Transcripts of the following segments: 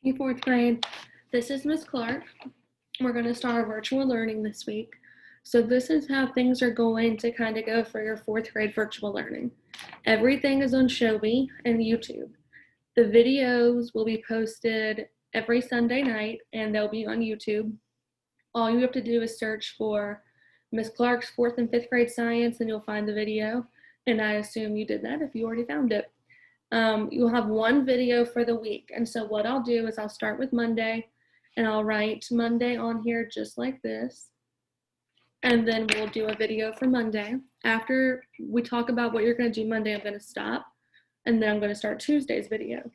Hey, fourth grade. This is Miss Clark. We're going to start our virtual learning this week. So this is how things are going to kind of go for your fourth grade virtual learning. Everything is on Shobi and YouTube. The videos will be posted every Sunday night and they'll be on YouTube. All you have to do is search for Miss Clark's fourth and fifth grade science and you'll find the video. And I assume you did that if you already found it. You'll have one video for the week. And so what I'll do is I'll start with Monday and I'll write Monday on here just like this. And then we'll do a video for Monday. After we talk about what you're going to do Monday, I'm going to stop. And then I'm going to start Tuesday's video.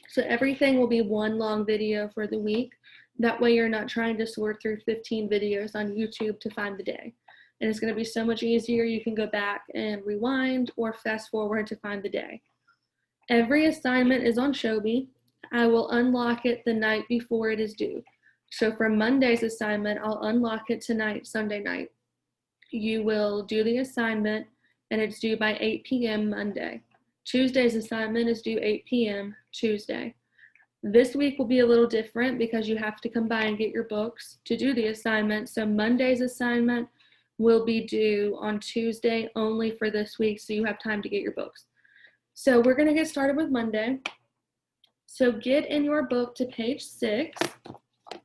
So everything will be one long video for the week. That way you're not trying to sort through 15 videos on YouTube to find the day. And it's going to be so much easier. You can go back and rewind or fast forward to find the day. Every assignment is on Shobi. I will unlock it the night before it is due. So for Monday's assignment, I'll unlock it tonight, Sunday night. You will do the assignment and it's due by 8 p.m. Monday. Tuesday's assignment is due 8 p.m. Tuesday. This week will be a little different because you have to come by and get your books to do the assignment. So Monday's assignment will be due on Tuesday only for this week, so you have time to get your books. So we're going to get started with Monday. So get in your book to page 6,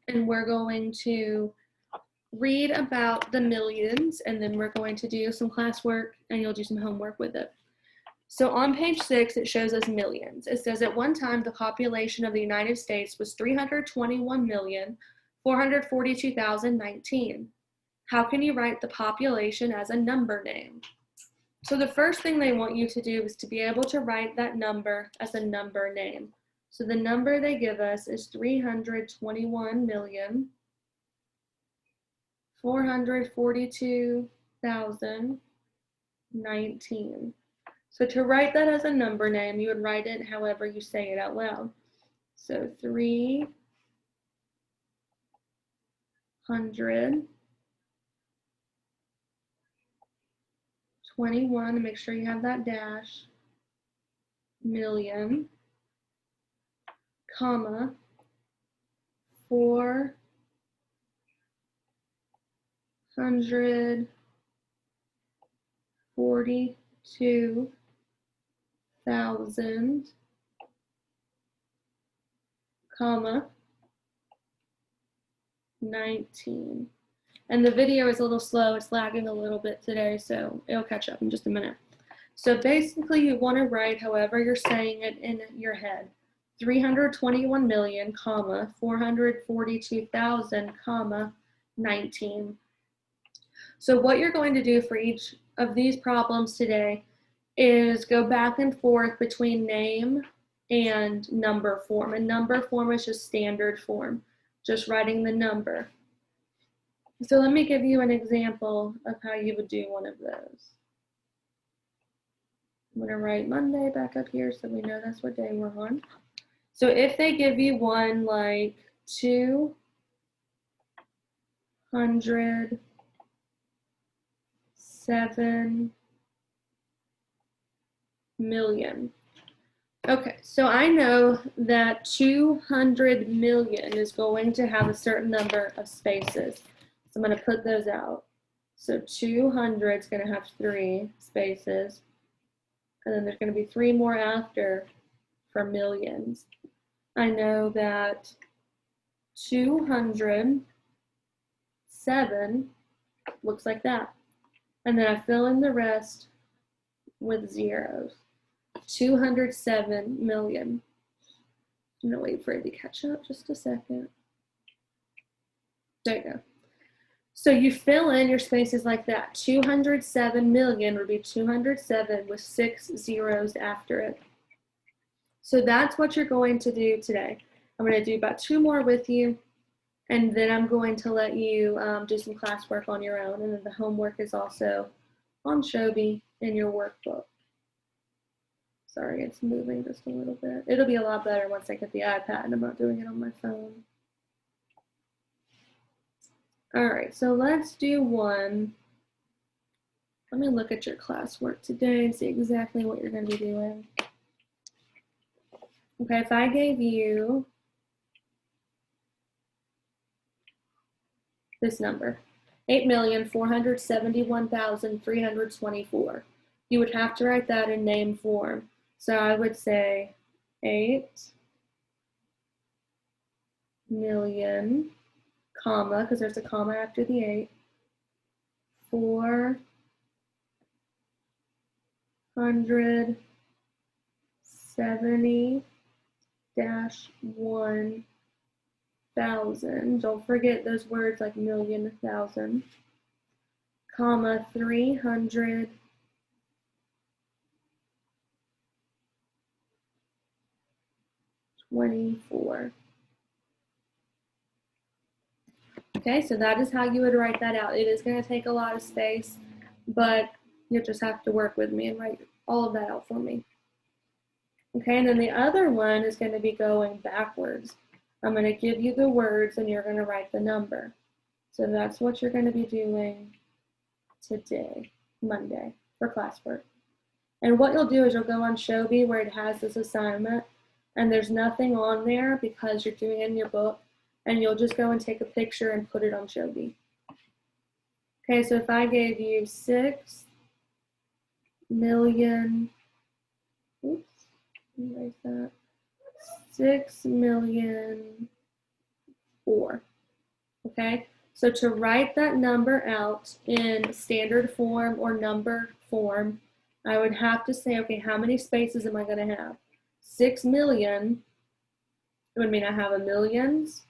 and we're going to read about the millions, and then we're going to do some classwork, and you'll do some homework with it. So on page 6, it shows us millions. It says at one time, the population of the United States was 321,442,019. How can you write the population as a number name? So the first thing they want you to do is to be able to write that number as a number name. So the number they give us is 321,442,019. So to write that as a number name, you would write it however you say it out loud. So 321, and make sure you have that dash, million, comma, 442,000, comma, 19. And the video is a little slow. It's lagging a little bit today, so it'll catch up in just a minute. So basically, you want to write however you're saying it in your head. 321 million, comma, 442,000, comma, 19. So what you're going to do for each of these problems today is go back and forth between name and number form. And number form is just standard form, just writing the number. So let me give you an example of how you would do one of those. I'm going to write Monday back up here so we know that's what day we're on. So if they give you one like 207 million. Okay, so I know that 200 million is going to have a certain number of spaces. So I'm going to put those out. So 200 is going to have 3 spaces. And then there's going to be 3 more after for millions. I know that 207 looks like that. And then I fill in the rest with zeros. 207 million. I'm going to wait for it to catch up just a second. There you go. So you fill in your spaces like that. 207 million would be 207 with 6 zeros after it. So that's what you're going to do today. I'm going to do about 2 more with you, and then I'm going to let you do some classwork on your own, and then the homework is also on Shobi in your workbook. Sorry, it's moving just a little bit. It'll be a lot better once I get the iPad and I'm not doing it on my phone. All right, so let's do one. Let me look at your classwork today and see exactly what you're going to be doing. Okay, if I gave you this number, 8,471,324. You would have to write that in name form. So I would say 8 million, comma, because there's a comma after the 8, 470-1,000. Don't forget those words like million, thousand, comma, 324. Okay, so that is how you would write that out. It is going to take a lot of space, but you'll just have to work with me and write all of that out for me. Okay, and then the other one is going to be going backwards. I'm going to give you the words and you're going to write the number. So that's what you're going to be doing today, Monday, for classwork. And what you'll do is you'll go on Shobi where it has this assignment, and there's nothing on there because you're doing it in your book, and you'll just go and take a picture and put it on Shobi. Okay, so if I gave you 6 million, oops, erase that, 6,000,004. Okay, so to write that number out in standard form or number form, I would have to say, okay, how many spaces am I going to have? 6 million would mean I have a millions,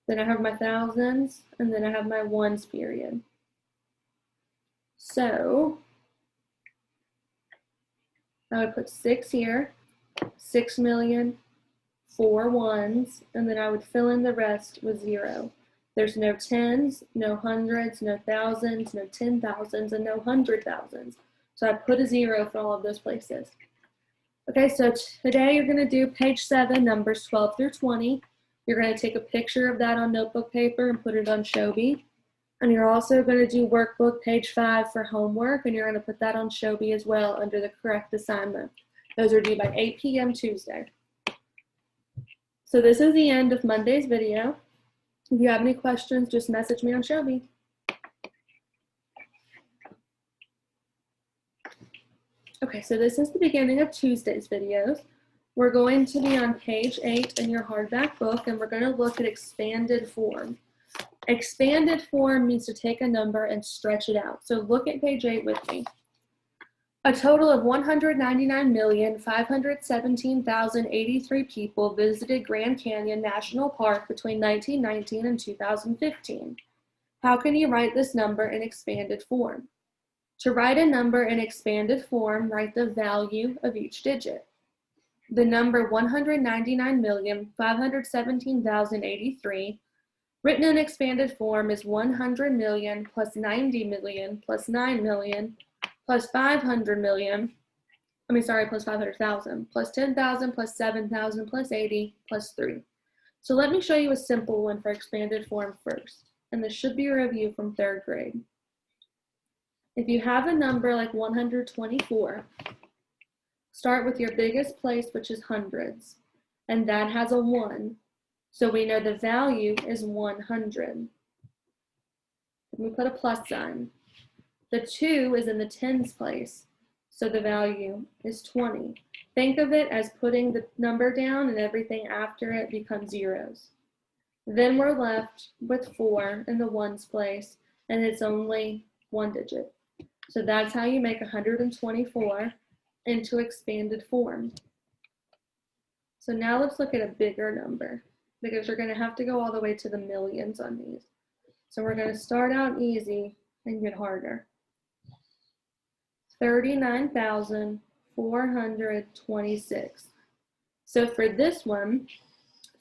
then I have my thousands, and then I have my ones period. So I would put 6 here, 6 million, 4 ones, and then I would fill in the rest with 0. There's no tens, no hundreds, no thousands, no 10,000s, and no 100,000s. So I put a 0 for all of those places. Okay, so today you're going to do page 7, numbers 12 through 20. You're going to take a picture of that on notebook paper and put it on Shobi. And you're also going to do workbook page 5 for homework, and you're going to put that on Shobi as well under the correct assignment. Those are due by 8 p.m. Tuesday. So this is the end of Monday's video. If you have any questions, just message me on Shobi. Okay, so this is the beginning of Tuesday's videos. We're going to be on page 8 in your hardback book, and we're going to look at expanded form. Expanded form means to take a number and stretch it out. So look at page 8 with me. A total of 199,517,083 people visited Grand Canyon National Park between 1919 and 2015. How can you write this number in expanded form? To write a number in expanded form, write the value of each digit. The number 199,517,083 written in expanded form is 100 million plus 90 million plus 9 million plus 500 million, plus 500,000, plus 10,000, plus 7,000, plus 80, plus 3. So let me show you a simple one for expanded form first, and this should be a review from 3rd grade. If you have a number like 124, start with your biggest place, which is hundreds, and that has a 1. So we know the value is 100. We put a plus sign. The 2 is in the tens place, so the value is 20. Think of it as putting the number down and everything after it becomes zeros. Then we're left with 4 in the ones place, and it's only 1 digit. So that's how you make 124 into expanded form. So now let's look at a bigger number, because you're going to have to go all the way to the millions on these. So we're going to start out easy and get harder. 39,426. So for this one,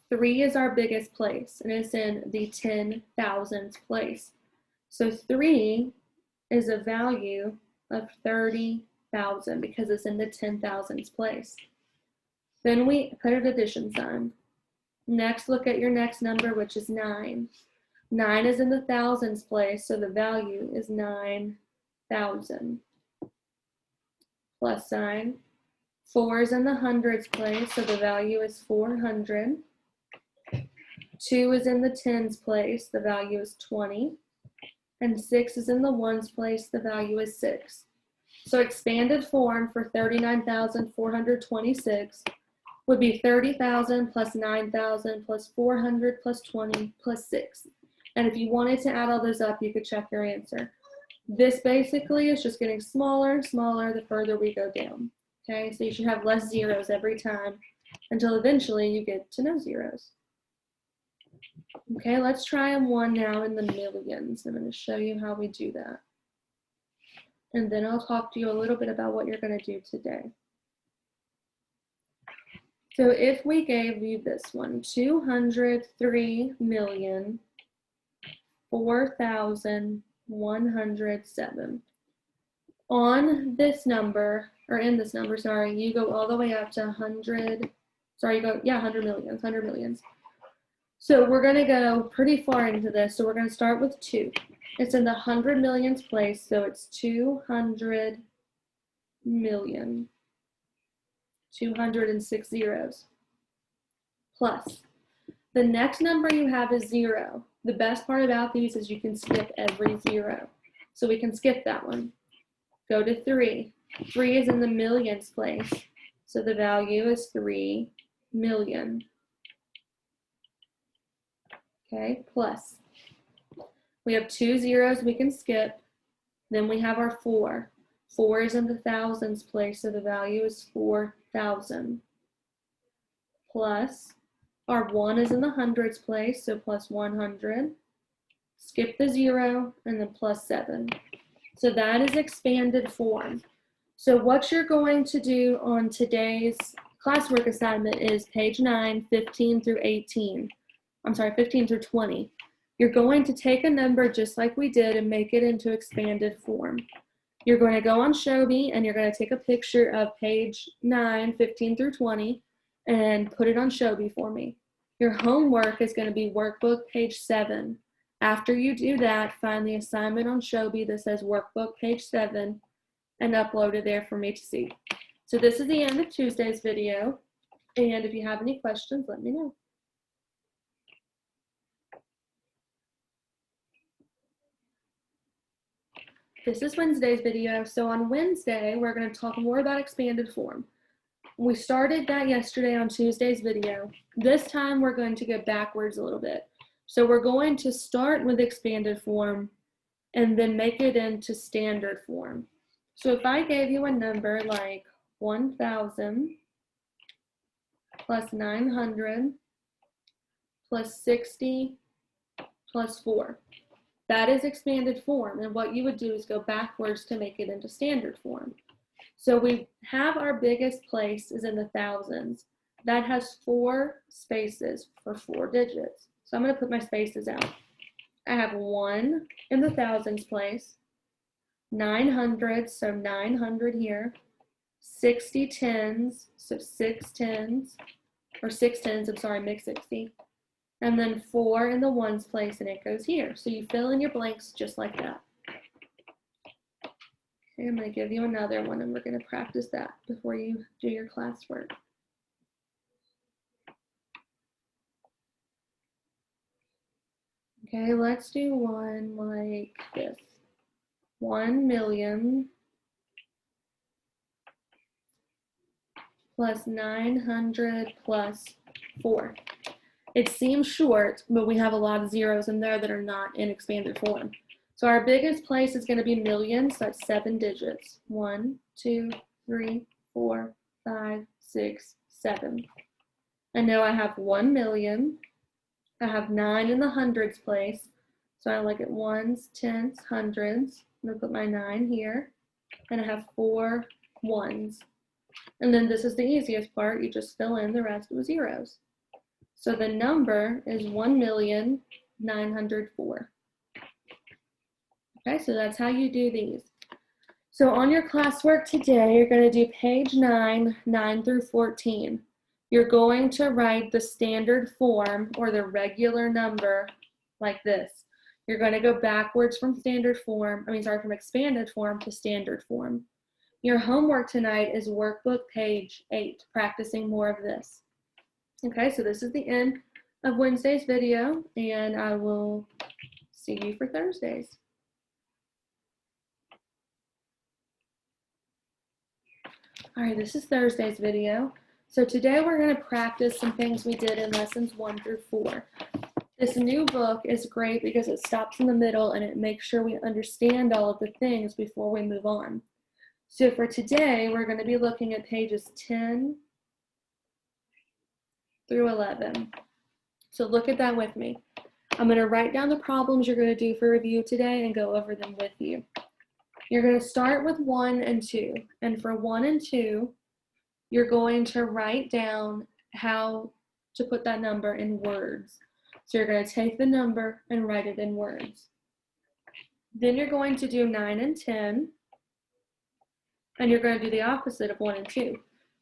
3 is our biggest place, and it's in the 10,000s place. So 3 is a value of 30,000 because it's in the 10,000s place. Then we put an addition sign. Next, look at your next number, which is 9. 9 is in the thousands place, so the value is 9,000. Plus sign. 4 is in the hundreds place, so the value is 400. 2 is in the tens place, the value is 20. And 6 is in the ones place, the value is 6. So expanded form for 39,426 would be 30,000 plus 9,000 plus 400 plus 20 plus 6. And if you wanted to add all those up, you could check your answer. This basically is just getting smaller and smaller the further we go down. Okay, so you should have less zeros every time until eventually you get to no zeros. Okay, let's try one now in the millions. I'm going to show you how we do that. And then I'll talk to you a little bit about what you're going to do today. So if we gave you this one, 203,004,107. On this number, or in this number, sorry, you go all the way up to 100, sorry, you go, yeah, 100 millions. So we're going to go pretty far into this. So we're going to start with 2. It's in the 100 millions place, so it's 200 million. 206 zeros. Plus, the next number you have is 0. The best part about these is you can skip every 0. So we can skip that one. Go to 3. 3 is in the millions place, so the value is 3 million. Okay, plus. We have 2 zeros we can skip. Then we have our 4. 4 is in the thousands place, so the value is 4,000. Plus, our 1 is in the hundreds place, so plus 100. Skip the 0, and then plus 7. So that is expanded form. So what you're going to do on today's classwork assignment is page 9, 15 through 18. I'm sorry, 15 through 20. You're going to take a number just like we did and make it into expanded form. You're going to go on Show Me and you're going to take a picture of page 9, 15 through 20 and put it on Show Me for me. Your homework is going to be workbook page 7. After you do that, find the assignment on Show Me that says workbook page 7 and upload it there for me to see. So this is the end of Tuesday's video. And if you have any questions, let me know. This is Wednesday's video. So on Wednesday, we're going to talk more about expanded form. We started that yesterday on Tuesday's video. This time we're going to go backwards a little bit. So we're going to start with expanded form and then make it into standard form. So if I gave you a number like 1,000 plus 900 plus 60 plus 4. That is expanded form, and what you would do is go backwards to make it into standard form. So we have our biggest place is in the thousands. That has 4 spaces for 4 digits. So I'm going to put my spaces out. I have 1 in the thousands place, 900, so 900 here, 60 tens, so 6 tens, or 6 tens, I'm sorry, mix 60. And then 4 in the ones place, and it goes here. So you fill in your blanks just like that. Okay, I'm going to give you another one, and we're going to practice that before you do your classwork. Okay, let's do one like this. 1 million plus 900 plus 4. It seems short, but we have a lot of zeros in there that are not in expanded form. So our biggest place is going to be millions, so that's 7 digits. 1, 2, 3, 4, 5, 6, 7. I know I have 1 million. I have 9 in the hundreds place. So I look at ones, tens, hundreds. I'm going to put my 9 here. And I have 4 ones. And then this is the easiest part. You just fill in the rest with zeros. So the number is 1,904,000. Okay, so that's how you do these. So on your classwork today, you're going to do page 9, 9 through 14. You're going to write the standard form or the regular number like this. You're going to go backwards from standard form, from expanded form to standard form. Your homework tonight is workbook page 8, practicing more of this. Okay, so this is the end of Wednesday's video, and I will see you for Thursdays. All right, this is Thursday's video. So today we're going to practice some things we did in lessons 1 through 4. This new book is great because it stops in the middle and it makes sure we understand all of the things before we move on. So for today, we're going to be looking at pages 10 through 11. So look at that with me. I'm going to write down the problems you're going to do for review today and go over them with you. You're going to start with 1 and 2. And for 1 and 2, you're going to write down how to put that number in words. So you're going to take the number and write it in words. Then you're going to do 9 and 10. And you're going to do the opposite of 1 and 2.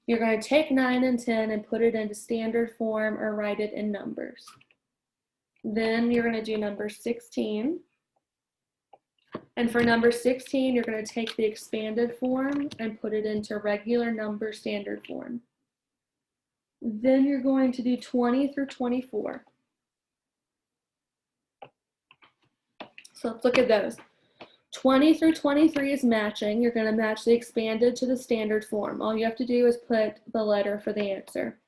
You're going to take 9 and 10 and put it into standard form or write it in numbers. Then you're going to do number 16. And for number 16, you're going to take the expanded form and put it into regular number standard form. Then you're going to do 20 through 24. So let's look at those. 20 through 23 is matching. You're going to match the expanded to the standard form. All you have to do is put the letter for the answer.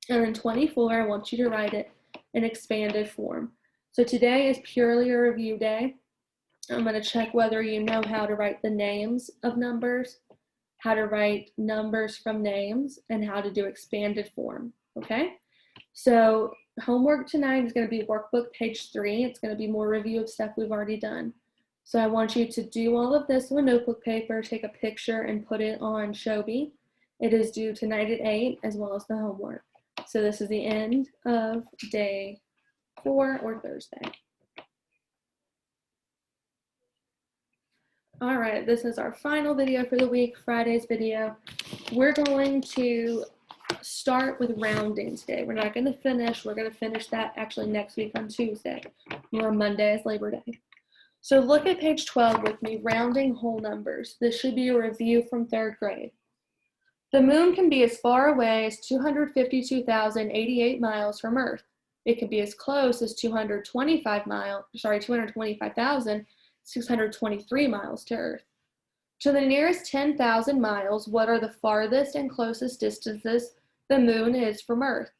And then 24, I want you to write it in expanded form. So today is purely a review day. I'm going to check whether you know how to write the names of numbers, how to write numbers from names, and how to do expanded form, okay? So homework tonight is going to be workbook page 3. It's going to be more review of stuff we've already done. So I want you to do all of this with notebook paper, take a picture, and put it on Shobi. It is due tonight at 8, as well as the homework. So this is the end of day 4 or Thursday. All right, this is our final video for the week, Friday's video. We're going to start with rounding today. We're not going to finish. We're going to finish that actually next week on Tuesday, or Monday is Labor Day. So look at page 12 with me, rounding whole numbers. This should be a review from 3rd grade. The moon can be as far away as 252,088 miles from Earth. It can be as close as 225,623 miles to Earth. To the nearest 10,000 miles, what are the farthest and closest distances the moon is from Earth?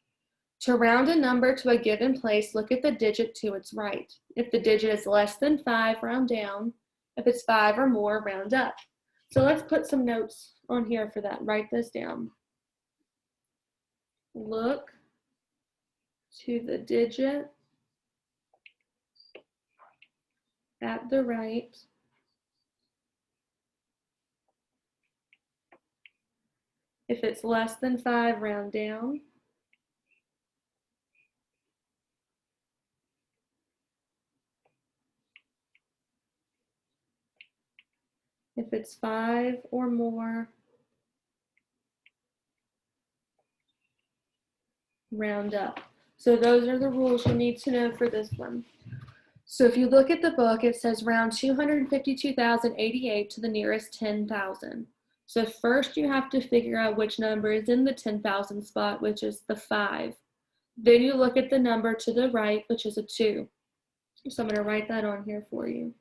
To round a number to a given place, look at the digit to its right. If the digit is less than 5, round down. If it's 5 or more, round up. So let's put some notes on here for that. Write this down. Look to the digit at the right. If it's less than 5, round down. If it's 5 or more, round up. So those are the rules you need to know for this one. So if you look at the book, it says round 252,088 to the nearest 10,000. So first you have to figure out which number is in the 10,000 spot, which is the 5. Then you look at the number to the right, which is a 2. So I'm going to write that on here for you.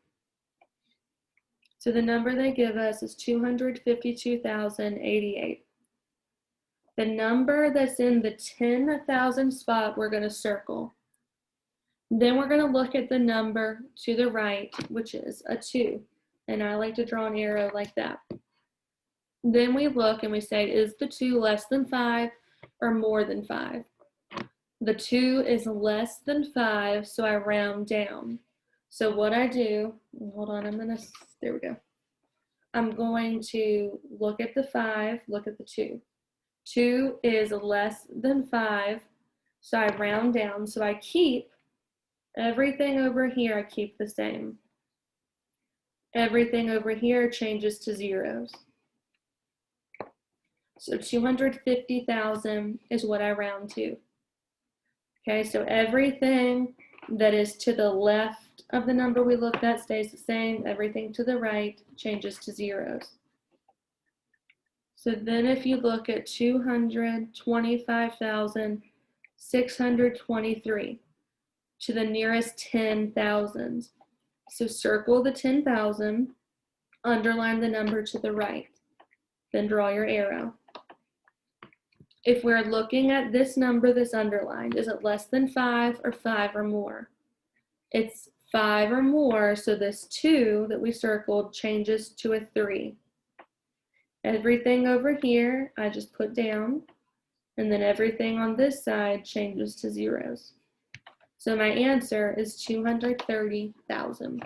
So the number they give us is 252,088. The number that's in the 10,000 spot, we're going to circle. Then we're going to look at the number to the right, which is a 2. And I like to draw an arrow like that. Then we look and we say, is the 2 less than 5 or more than 5? The 2 is less than 5, so I round down. So what I do, hold on, there we go. I'm going to look at the 5, look at the 2. 2 is less than 5, so I round down. So I keep everything over here, I keep the same. Everything over here changes to zeros. So 250,000 is what I round to. Okay, so everything that is to the left of the number we looked at stays the same. Everything to the right changes to zeros. So then if you look at 225,000 623 to the nearest 10,000s. So circle the 10,000, underline the number to the right, then draw your arrow. If we're looking at this number that's underlined, is it less than 5 or 5 or more? It's 5 or more, so this 2 that we circled changes to a 3. Everything over here I just put down, and then everything on this side changes to zeros. So my answer is 230,000.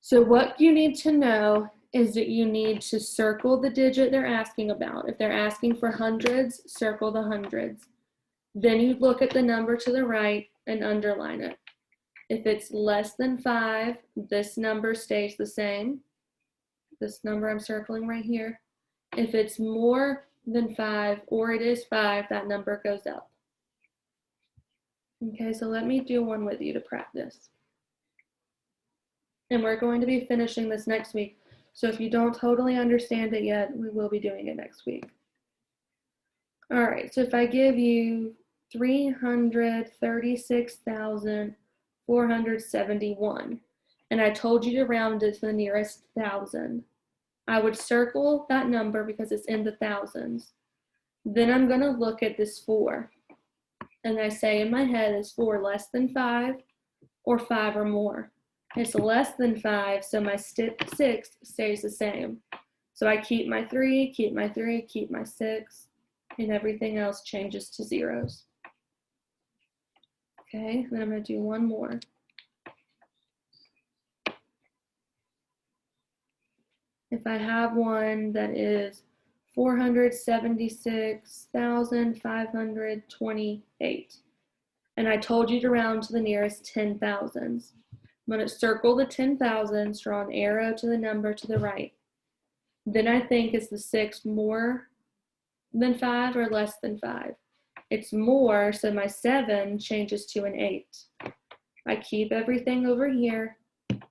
So what you need to know is that you need to circle the digit they're asking about. If they're asking for hundreds, circle the hundreds. Then you look at the number to the right and underline it. If it's less than 5, this number stays the same. This number I'm circling right here. If it's more than 5 or it is 5, that number goes up. Okay, so let me do one with you to practice. And we're going to be finishing this next week. So if you don't totally understand it yet, we will be doing it next week. All right, so if I give you 336,471, and I told you to round it to the nearest thousand, I would circle that number because it's in the thousands. Then I'm going to look at this 4. And I say in my head, is 4 less than 5 or 5 or more? It's less than 5, so my 6 stays the same. So I keep my 3, keep my 3, keep my 6, and everything else changes to zeros. Okay, then I'm going to do one more. If I have one that is 476,528, and I told you to round to the nearest 10,000s. I'm going to circle the 10,000s, draw an arrow to the number to the right. Then I think, is the 6 more than 5 or less than 5? It's more, so my 7 changes to an 8. I keep everything over here,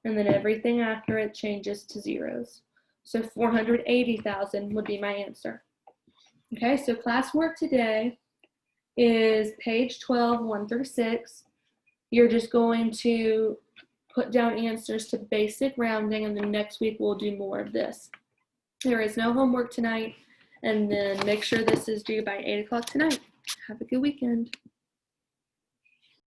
and then everything after it changes to zeros. So 480,000 would be my answer. Okay, so classwork today is page 12, 1 through 6. You're just going to put down answers to basic rounding, and then next week we'll do more of this. There is no homework tonight, and then make sure this is due by 8 o'clock tonight. Have a good weekend.